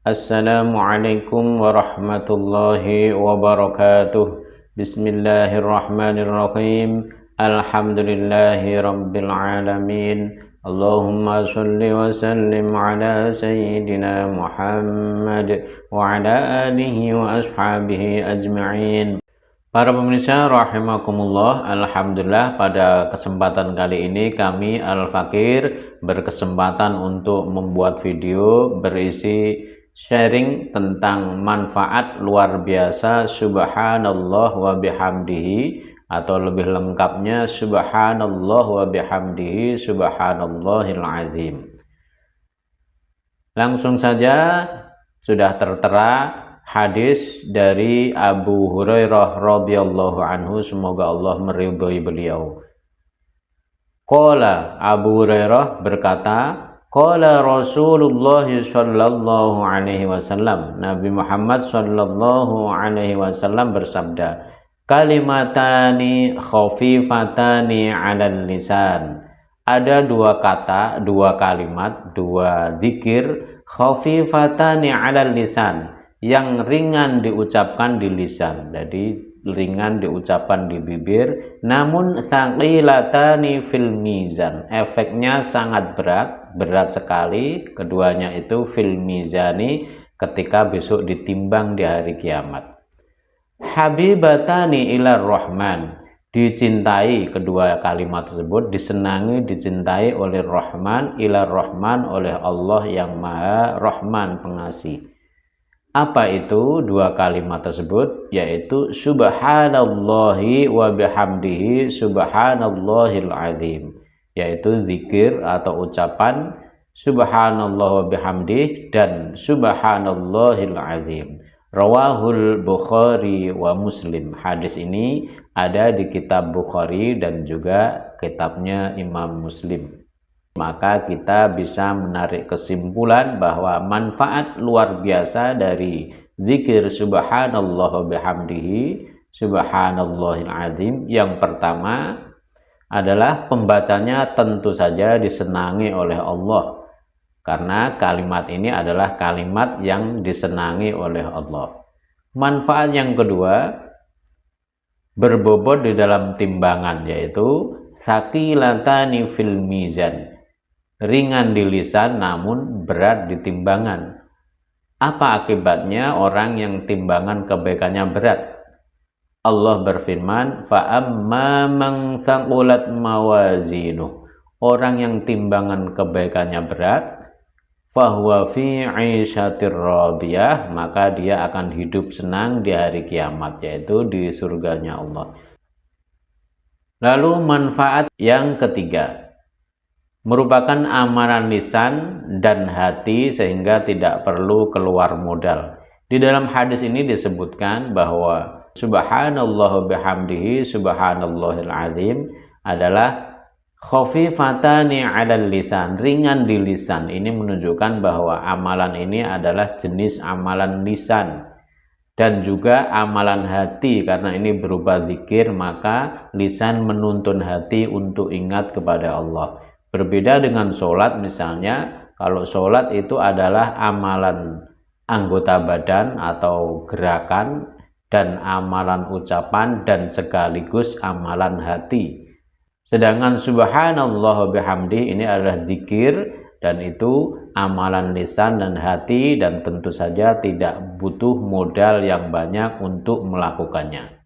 Assalamualaikum warahmatullahi wabarakatuh. Bismillahirrahmanirrahim. Alhamdulillahi rabbil alamin. Allahumma salli wa sallim ala sayyidina Muhammad wa ala alihi wa ashabihi ajma'in. Para pemirsa rahimakumullah, alhamdulillah pada kesempatan kali ini kami Al-Fakir berkesempatan untuk membuat video berisi sharing tentang manfaat luar biasa subhanallah wa bihamdihi, atau lebih lengkapnya subhanallah wa bihamdihi subhanallahil azim. Langsung saja, sudah tertera hadis dari Abu Hurairah radhiyallahu anhu, semoga Allah meridhai beliau. Qala, Abu Hurairah berkata, qala Rasulullah sallallahu alaihi wasallam, Nabi Muhammad sallallahu alaihi wasallam bersabda, kalimatani khafifatani 'alal lisan. Ada dua kata, dua kalimat, dua zikir khafifatani 'alal lisan, yang ringan diucapkan di lisan, jadi ringan diucapkan di bibir, namun thaqilatani fil mizan, efeknya sangat berat sekali keduanya itu fil mizani, ketika besok ditimbang di hari kiamat. Habibatani ilar rahman, dicintai, kedua kalimat tersebut disenangi, dicintai oleh Rahman, ilar rahman, oleh Allah yang maha rahman pengasih. Apa itu dua kalimat tersebut? Yaitu subhanallahi wa bihamdihi subhanallahil azim, yaitu zikir atau ucapan subhanallah wa bihamdih dan subhanallahil azim. Rawahul Bukhari wa Muslim. Hadis ini ada di kitab Bukhari dan juga kitabnya Imam Muslim. Maka kita bisa menarik kesimpulan bahwa manfaat luar biasa dari zikir subhanallah wa bihamdihi subhanallahil azim. Yang pertama adalah pembacanya tentu saja disenangi oleh Allah, karena kalimat ini adalah kalimat yang disenangi oleh Allah. Manfaat yang kedua, berbobot di dalam timbangan, yaitu thaqilatani fil mizan, ringan di lisan namun berat di timbangan. Apa akibatnya orang yang timbangan kebaikannya berat? Allah berfirman, fa'amma man thaqulat mawazinuh, orang yang timbangan kebaikannya berat, fahuwa fi 'ishatir radiyah, maka dia akan hidup senang di hari kiamat, yaitu di surganya Allah. Lalu manfaat yang ketiga, merupakan amalan lisan dan hati sehingga tidak perlu keluar modal. Di dalam hadis ini disebutkan bahwa subhanallah bihamdihi subhanallahil azim adalah khafifatani 'alal lisan, ringan di lisan. Ini menunjukkan bahwa amalan ini adalah jenis amalan lisan dan juga amalan hati, karena ini berupa zikir, maka lisan menuntun hati untuk ingat kepada Allah. Berbeda dengan sholat misalnya, kalau sholat itu adalah amalan anggota badan atau gerakan dan amalan ucapan dan sekaligus amalan hati. Sedangkan subhanallah bihamdi ini adalah zikir dan itu amalan lisan dan hati, dan tentu saja tidak butuh modal yang banyak untuk melakukannya.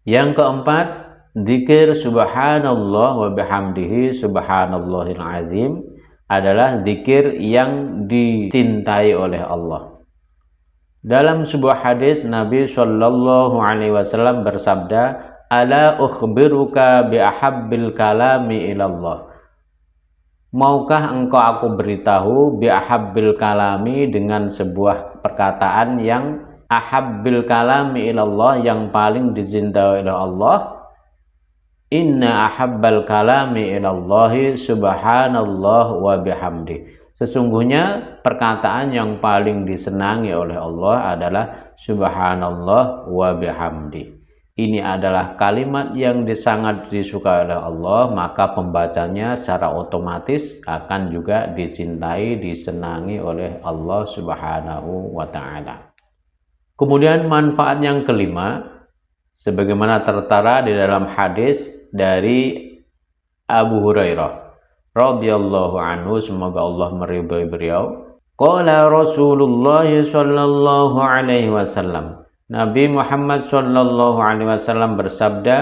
Yang keempat, zikir subhanallah wa bihamdihi subhanallahil azim adalah zikir yang dicintai oleh Allah. Dalam sebuah hadis Nabi Shallallahu alaihi wasallam bersabda, ala ukhbiruka bi ahabbil kalami ilallah, maukah engkau aku beritahu bi ahabbil kalami, dengan sebuah perkataan yang ahabbil kalami ilallah, yang paling dicintai oleh Allah. Inna ahabbal kalami ilallahi subhanallah wa bihamdi, sesungguhnya perkataan yang paling disenangi oleh Allah adalah subhanallah wa bihamdi. ini adalah kalimat yang sangat disukai oleh Allah, maka pembacanya secara otomatis akan juga dicintai, disenangi oleh Allah Subhanahu wa Ta'ala. Kemudian manfaat yang kelima, sebagaimana tertera di dalam hadis dari Abu Hurairah radhiyallahu anhu, semoga Allah meridhai beliau, qala Rasulullah sallallahu alaihi wasallam, Nabi Muhammad sallallahu alaihi wasallam bersabda,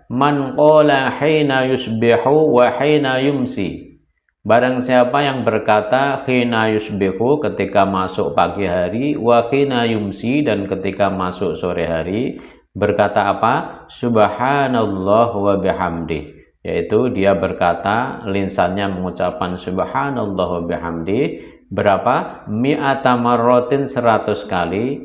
man qala hina yusbihu wa hina yumsi, barang siapa yang berkata hina yusbihu ketika masuk pagi hari, wa hina yumsi dan ketika masuk sore hari, berkata apa? Subhanallah wa bihamdi, yaitu dia berkata, lisannya mengucapkan subhanallah wa bihamdi berapa? Mi'ata marratin, 100 kali,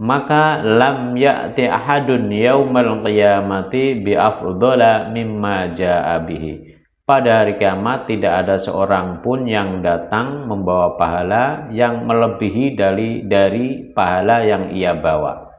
maka lam ya'ti ahadun yaumal qiyamati bi afdhala mimma ja'a bihi, pada hari kiamat tidak ada seorang pun yang datang membawa pahala yang melebihi dari pahala yang ia bawa.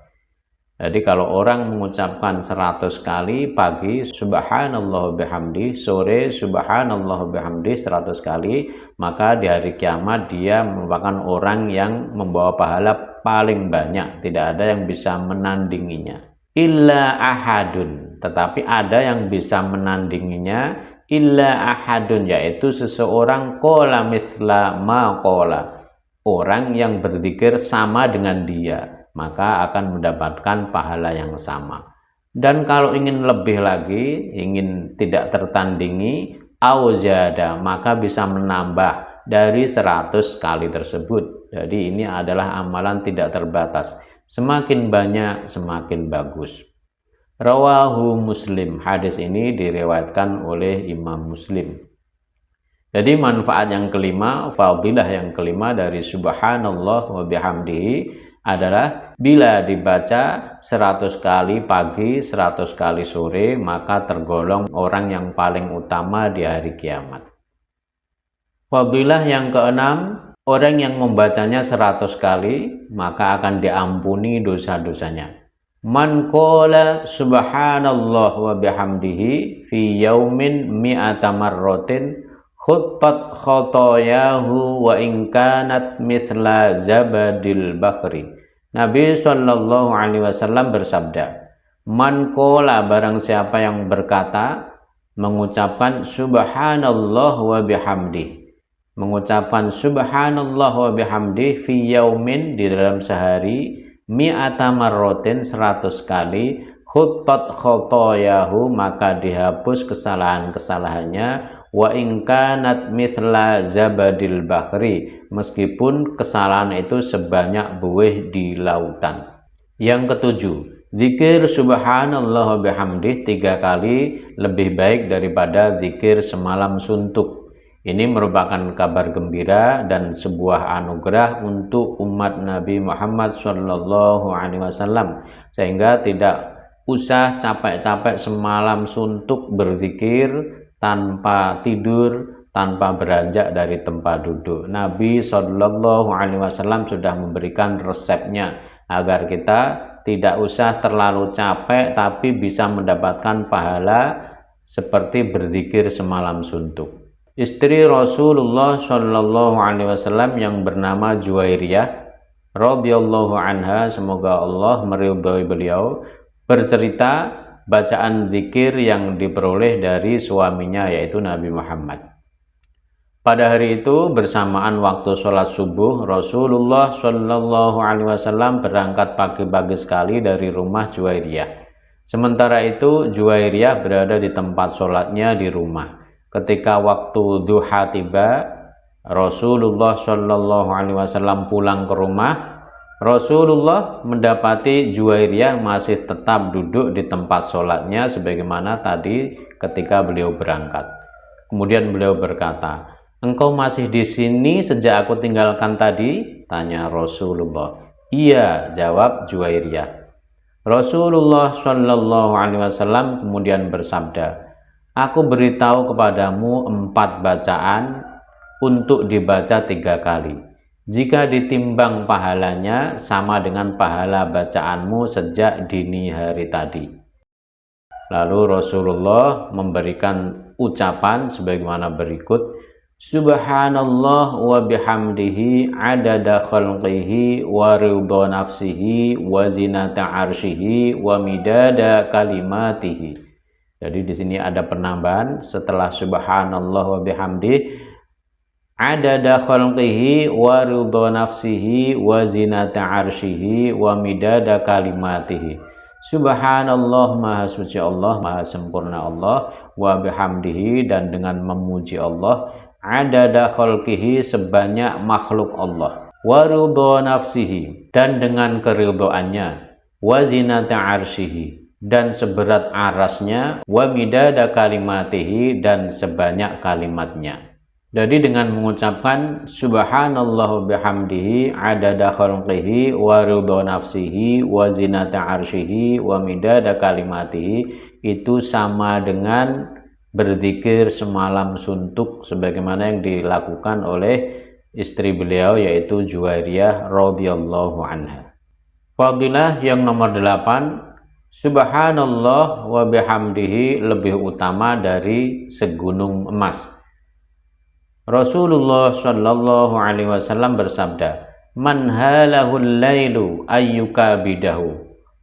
Jadi kalau orang mengucapkan 100 kali pagi subhanallah bihamdi, sore subhanallah bihamdi 100 kali, maka di hari kiamat dia merupakan orang yang membawa pahala paling banyak, tidak ada yang bisa menandinginya. Illa ahadun, tetapi ada yang bisa menandinginya, illa ahadun, yaitu seseorang qala mithla ma qala, orang yang berzikir sama dengan dia, maka akan mendapatkan pahala yang sama. Dan kalau ingin lebih lagi, ingin tidak tertandingi, auzada, maka bisa menambah dari 100 kali tersebut. Jadi ini adalah amalan tidak terbatas, semakin banyak semakin bagus. Rawahu Muslim, hadis ini diriwayatkan oleh Imam Muslim. Jadi manfaat yang kelima, fadilah yang kelima dari subhanallah wa bihamdihi adalah bila dibaca 100 kali pagi, 100 kali sore, maka tergolong orang yang paling utama di hari kiamat. Fadilah yang keenam, orang yang membacanya 100 kali, maka akan diampuni dosa-dosanya. Man qala subhanallah wa bihamdihi fi yaumin mi'ata marratin khuttat khotoyahu wa inkanat mithla zabadil bakri. Nabi sallallahu alaihi wasallam bersabda, man qala, barang siapa yang berkata, mengucapkan subhanallah wa bihamdi, mengucapkan subhanallah wa bihamdi fi yaumin, di dalam sehari, mi'ata marratin 100 kali, khuttat khotoyahu, maka dihapus kesalahan-kesalahannya, wa inkanat mithla zabadil bahri, meskipun kesalahan itu sebanyak buih di lautan. Yang ketujuh, zikir subhanallah wa bihamdih 3 kali lebih baik daripada zikir semalam suntuk. Ini merupakan kabar gembira dan sebuah anugerah untuk umat Nabi Muhammad sallallahu alaihi wasallam, sehingga tidak usah capek-capek semalam suntuk berzikir tanpa tidur, tanpa beranjak dari tempat duduk. Nabi sallallahu alaihi wasallam sudah memberikan resepnya agar kita tidak usah terlalu capek tapi bisa mendapatkan pahala seperti berzikir semalam suntuk. Istri Rasulullah Shallallahu Alaihi Wasallam yang bernama Juwairiyah radhiyallahu anha, semoga Allah meridhai beliau, bercerita bacaan zikir yang diperoleh dari suaminya, yaitu Nabi Muhammad. Pada hari itu bersamaan waktu sholat subuh, Rasulullah Shallallahu Alaihi Wasallam berangkat pagi-pagi sekali dari rumah Juwairiyah. Sementara itu Juwairiyah berada di tempat sholatnya di rumah. Ketika waktu duha tiba, Rasulullah Shallallahu Alaihi Wasallam pulang ke rumah. Rasulullah mendapati Juwairiyah masih tetap duduk di tempat sholatnya sebagaimana tadi ketika beliau berangkat. Kemudian beliau berkata, "Engkau masih di sini sejak aku tinggalkan tadi?" tanya Rasulullah. "Iya," jawab Juwairiyah. Rasulullah Shallallahu Alaihi Wasallam kemudian bersabda, "Aku beritahu kepadamu 4 bacaan untuk dibaca 3 kali. Jika ditimbang pahalanya sama dengan pahala bacaanmu sejak dini hari tadi." Lalu Rasulullah memberikan ucapan sebagaimana berikut: Subhanallah wa bihamdihi adada khalqihi wa ridha nafsihi wa zinata arsyihi wa midada kalimatihi. Jadi di sini ada penambahan setelah subhanallah wa bihamdihi adada khalqihi wa ridha nafsihi wa zinata arsyihi wa midada kalimatihi. Subhanallah, maha suci Allah, maha sempurna Allah, wa bihamdihi, dan dengan memuji Allah, adada khalqihi, sebanyak makhluk Allah, wa ridha nafsihi, dan dengan keridhaannya, wa zinata arsyihi, dan seberat arasnya, wa midada kalimatihi, dan sebanyak kalimatnya. Jadi dengan mengucapkan subhanallah bihamdihi adada khalqihi wa ridha nafsihi wa zinata arsyihi wa midada kalimatihi, itu sama dengan berzikir semalam suntuk sebagaimana yang dilakukan oleh istri beliau yaitu Juwairiyah radhiyallahu anha. Fadilah yang nomor 8, subhanallah wa bihamdihi lebih utama dari segunung emas. Rasulullah Shallallahu Alaihi Wasallam bersabda, "Man halahul lailu ayyukabidahu,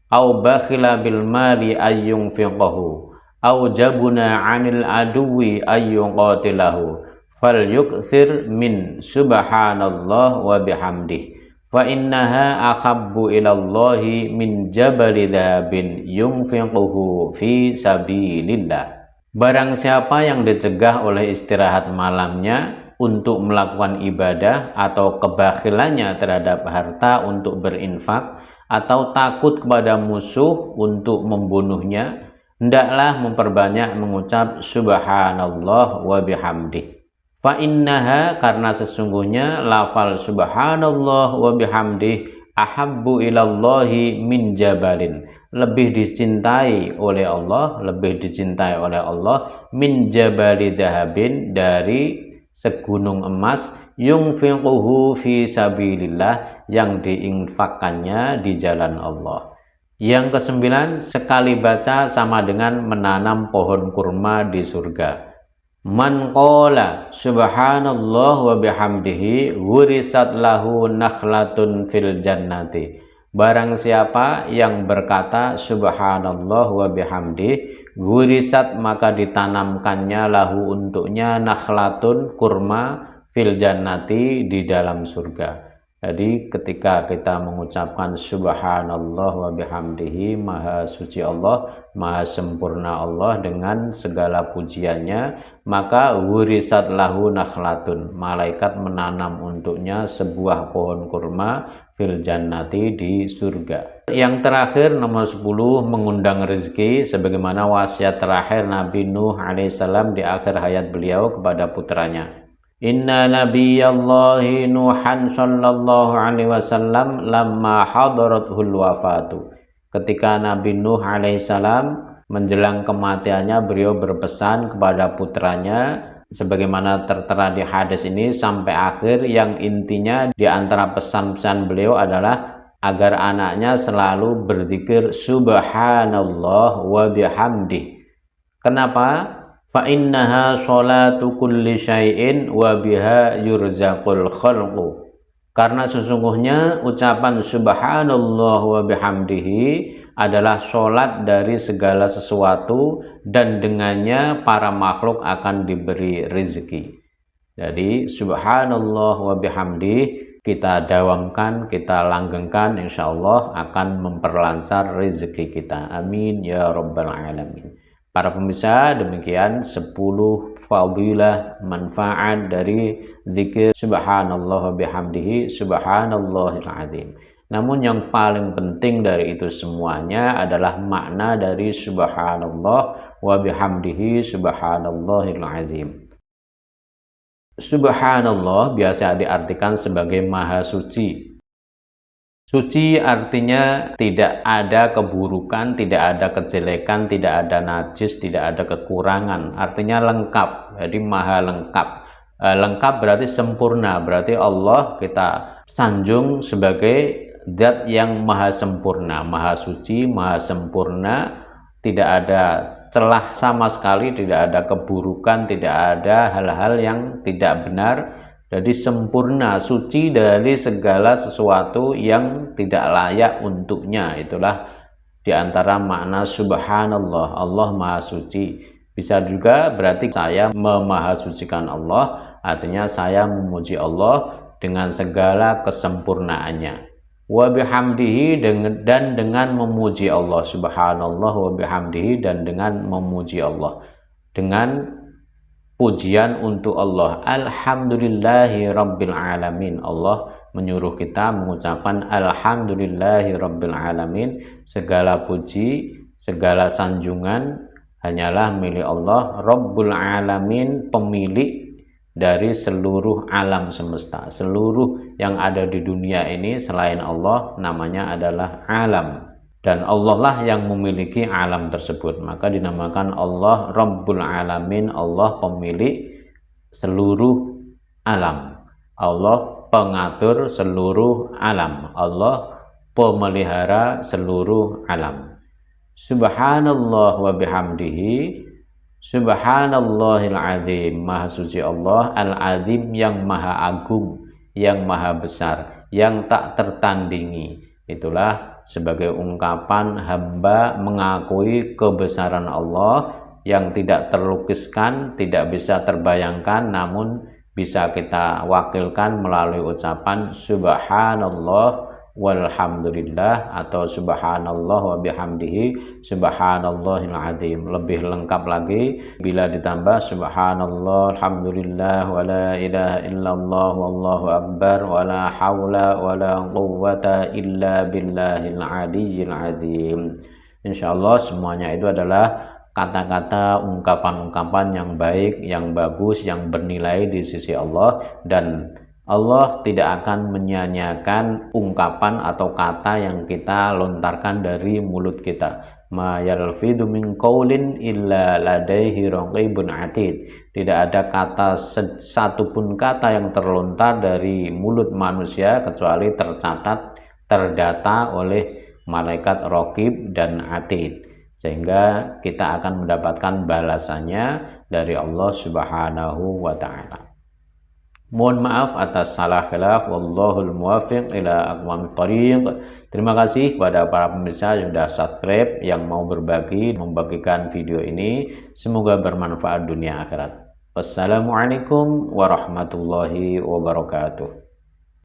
au bakhila bil mali ayyunfiqahu, au jabuna 'anil aduwi ayyuqatilahu, falyukthir min subhanallah wa bihamdih, fa innaha ahabbu ilallahi min jabali dhahabin yunfiquhu fi sabilillah." Barang siapa yang dicegah oleh istirahat malamnya untuk melakukan ibadah atau kebakhilannya terhadap harta untuk berinfak atau takut kepada musuh untuk membunuhnya, hendaklah memperbanyak mengucap subhanallah wa bihamdih. Fa innaha, karena sesungguhnya lafal subhanallah wa bihamdih ahabbu ilallahi min jabalin, lebih dicintai oleh Allah, min jabali dahabin, dari segunung emas, yunfiquhu fi sabilillah, yang diinfakkannya di jalan Allah. Yang kesembilan, sekali baca sama dengan menanam pohon kurma di surga. Man qala subhanallah wa bihamdihi wurisat lahu nakhlatun fil jannati. Barang siapa yang berkata subhanallah wa bihamdih, gurisat, maka ditanamkannya lahu untuknya nakhlatun, kurma, fil jannati, di dalam surga. Jadi ketika kita mengucapkan subhanallah wa bihamdihi, maha suci Allah, maha sempurna Allah dengan segala pujiannya, maka wurisat lahu nakhlatun, malaikat menanam untuknya sebuah pohon kurma fil jannati, di surga. Yang terakhir nomor 10, mengundang rezeki sebagaimana wasiat terakhir Nabi Nuh alaihissalam di akhir hayat beliau kepada putranya. Inna nabiyallahi Nuhan sallallahu alaihi wasallam lamma hadarathul wafatu. Ketika Nabi Nuh alaihissalam menjelang kematiannya, beliau berpesan kepada putranya sebagaimana tertera di hadis ini sampai akhir, yang intinya di antara pesan-pesan beliau adalah agar anaknya selalu berzikir subhanallah wa bihamdih. Kenapa? Fa innaha sholatu kulli syai'in wa biha yurzaqul khalqu. Karena sesungguhnya ucapan subhanallah wa bihamdihi adalah sholat dari segala sesuatu, dan dengannya para makhluk akan diberi rezeki. Jadi subhanallah wa bihamdih kita dawamkan, kita langgengkan, insya Allah akan memperlancar rezeki kita. Amin ya rabbal alamin. Para pemirsa, demikian 10 fadilah manfaat dari zikir subhanallah bihamdihi subhanallahil azim. Namun yang paling penting dari itu semuanya adalah makna dari subhanallah wa bihamdihi subhanallahil azim. Subhanallah biasa diartikan sebagai maha suci. Suci artinya tidak ada keburukan, tidak ada kejelekan, tidak ada najis, tidak ada kekurangan. Artinya lengkap, jadi maha lengkap. Lengkap berarti sempurna, berarti Allah kita sanjung sebagai zat yang maha sempurna, maha suci, maha sempurna, tidak ada celah sama sekali, tidak ada keburukan, tidak ada hal-hal yang tidak benar. Jadi sempurna, suci dari segala sesuatu yang tidak layak untuknya. Itulah diantara makna subhanallah, Allah maha suci. Bisa juga berarti saya memahasucikan Allah, artinya saya memuji Allah dengan segala kesempurnaannya. Wa bihamdihi, dan dengan memuji Allah, subhanallah wa bihamdihi, dan dengan memuji Allah, dengan pujian untuk Allah. Alhamdulillahi rabbil alamin. Allah menyuruh kita mengucapkan alhamdulillahi rabbil alamin. Segala puji, segala sanjungan hanyalah milik Allah Rabbul alamin, pemilik dari seluruh alam semesta. Seluruh yang ada di dunia ini selain Allah namanya adalah alam, dan Allah lah yang memiliki alam tersebut, maka dinamakan Allah Rabbul Alamin. Allah pemilik seluruh alam, Allah pengatur seluruh alam, Allah pemelihara seluruh alam. Subhanallah wa bihamdihi, subhanallahil azim, maha suci Allah al-azim, yang maha agung, yang maha besar, yang tak tertandingi. Itulah sebagai ungkapan hamba mengakui kebesaran Allah yang tidak terlukiskan, tidak bisa terbayangkan, namun bisa kita wakilkan melalui ucapan subhanallah walhamdulillah, atau subhanallah wa bihamdihi subhanallahil azim. Lebih lengkap lagi bila ditambah subhanallah alhamdulillah wa la ilaha illallah wallahu akbar wa la hawla wa la quwwata illa billahil aliyyil azim. Insyaallah semuanya itu adalah kata-kata, ungkapan-ungkapan yang baik, yang bagus, yang bernilai di sisi Allah, dan Allah tidak akan menyia-nyiakan ungkapan atau kata yang kita lontarkan dari mulut kita. Ma yalfidu min qaulin illa ladaihi raqibun atid. Tidak ada kata satupun kata yang terlontar dari mulut manusia kecuali tercatat, terdata oleh malaikat raqib dan atid, sehingga kita akan mendapatkan balasannya dari Allah Subhanahu wa ta'ala. Mohon maaf atas salah khilaf, wallahul muwaffiq ila aqwamit thoriq. Terima kasih kepada para pemirsa yang sudah subscribe, yang mau berbagi, membagikan video ini. Semoga bermanfaat dunia akhirat. Wassalamualaikum warahmatullahi wabarakatuh.